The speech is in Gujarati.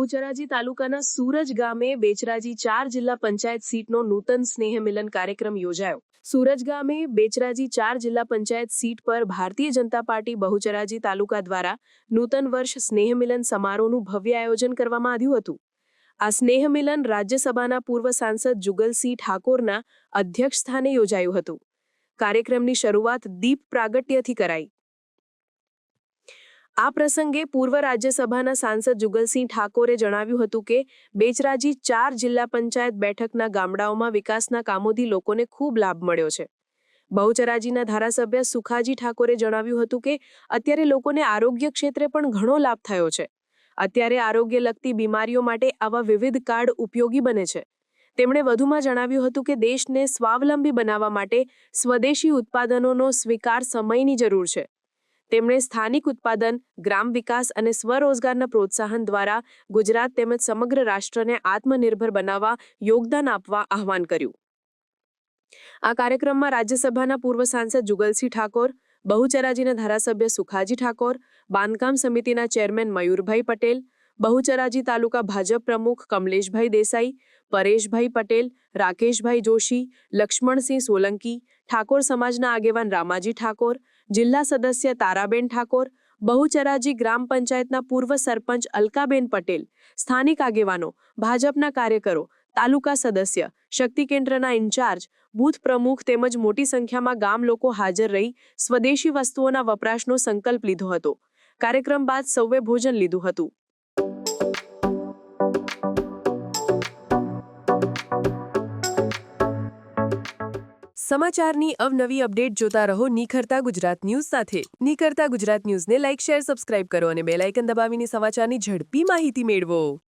બહુચરાજી તાલુકાના સૂરજ ગામે બેચરાજી 4 જિલ્લા પંચાયત સીટનો નૂતન સ્નેહ મિલન કાર્યક્રમ યોજાયો। સૂરજ ગામે બેચરાજી 4 જિલ્લા પંચાયત સીટ પર ભારતીય જનતા પાર્ટી બહુચરાજી તાલુકા દ્વારા નૂતન વર્ષ સ્નેહ મિલન સમારોહનું ભવ્ય આયોજન કરવામાં આવ્યું હતું। આ સ્નેહ મિલન રાજ્યસભાના પૂર્વ સાંસદ જુગલસિંહ ઠાકોરના અધ્યક્ષસ્થાને યોજાયું હતું। કાર્યક્રમની શરૂઆત દીપ પ્રાગટ્યથી કરાઈ। આ પ્રસંગે પૂર્વ રાજ્યસભાના સાંસદ જુગલસિંહ ઠાકોરે જણાવ્યું હતું કે બેચરાજી 4 જિલ્લા પંચાયત બેઠકના ગામડાઓમાં વિકાસના કામોથી લોકોને ખૂબ લાભ મળ્યો છે। બહુચરાજીના ધારાસભ્ય સુખાજી ઠાકોરે જણાવ્યું હતું કે અત્યારે લોકોને આરોગ્ય ક્ષેત્રે પણ ઘણો લાભ થયો છે। અત્યારે આરોગ્ય લગતી બીમારીઓ માટે આવા વિવિધ કાર્ડ ઉપયોગી બને છે। તેમણે વધુમાં જણાવ્યું હતું કે દેશને સ્વાવલંબી બનાવવા માટે સ્વદેશી ઉત્પાદનોનો સ્વીકાર સમયની જરૂર છે। તેમણે સ્થાનિક ઉત્પાદન, ગ્રામ વિકાસ અને સ્વરોજગારના પ્રોત્સાહન દ્વારા ગુજરાત તેમજ સમગ્ર રાષ્ટ્રને આત્મનિર્ભર બનાવવા યોગદાન આપવા આહ્વાન કર્યું। આ કાર્યક્રમમાં રાજ્યસભાના પૂર્વ સાંસદ જુગલસિંહ ઠાકોર, બહુચરાજીના ધારાસભ્ય સુખાજી ઠાકોર, બાંધકામ સમિતિના ચેરમેન મયુરભાઈ પટેલ, બહુચરાજી તાલુકા ભાજપ પ્રમુખ કમલેશભાઈ દેસાઈ, પરેશભાઈ પટેલ, રાકેશભાઈ જોશી, લક્ષ્મણસિંહ સોલંકી, ઠાકોર સમાજના આગેવાન રામાજી ઠાકોર, જિલ્લા સદસ્ય તારાબેન ઠાકોર, બહુચરાજી ગ્રામ પંચાયતના પૂર્વ સરપંચ અલકાબેન પટેલ, સ્થાનિક આગેવાનો, ભાજપના કાર્યકરો, તાલુકા સદસ્ય, શક્તિ કેન્દ્રના ઇન્ચાર્જ, બૂથ પ્રમુખ તેમજ મોટી સંખ્યામાં ગામ લોકો હાજર રહી સ્વદેશી વસ્તુઓના વપરાશનો સંકલ્પ લીધો હતો। કાર્યક્રમ બાદ સૌએ ભોજન લીધું હતું। સમાચારની અવનવી અપડેટ જોતા રહો નિખરતા ગુજરાત ન્યૂઝ સાથે। નિખરતા ગુજરાત ન્યૂઝને લાઇક, શેર, સબસ્ક્રાઇબ કરો અને બેલ આઇકન દબાવીને સમાચારની ઝડપી માહિતી મેળવો।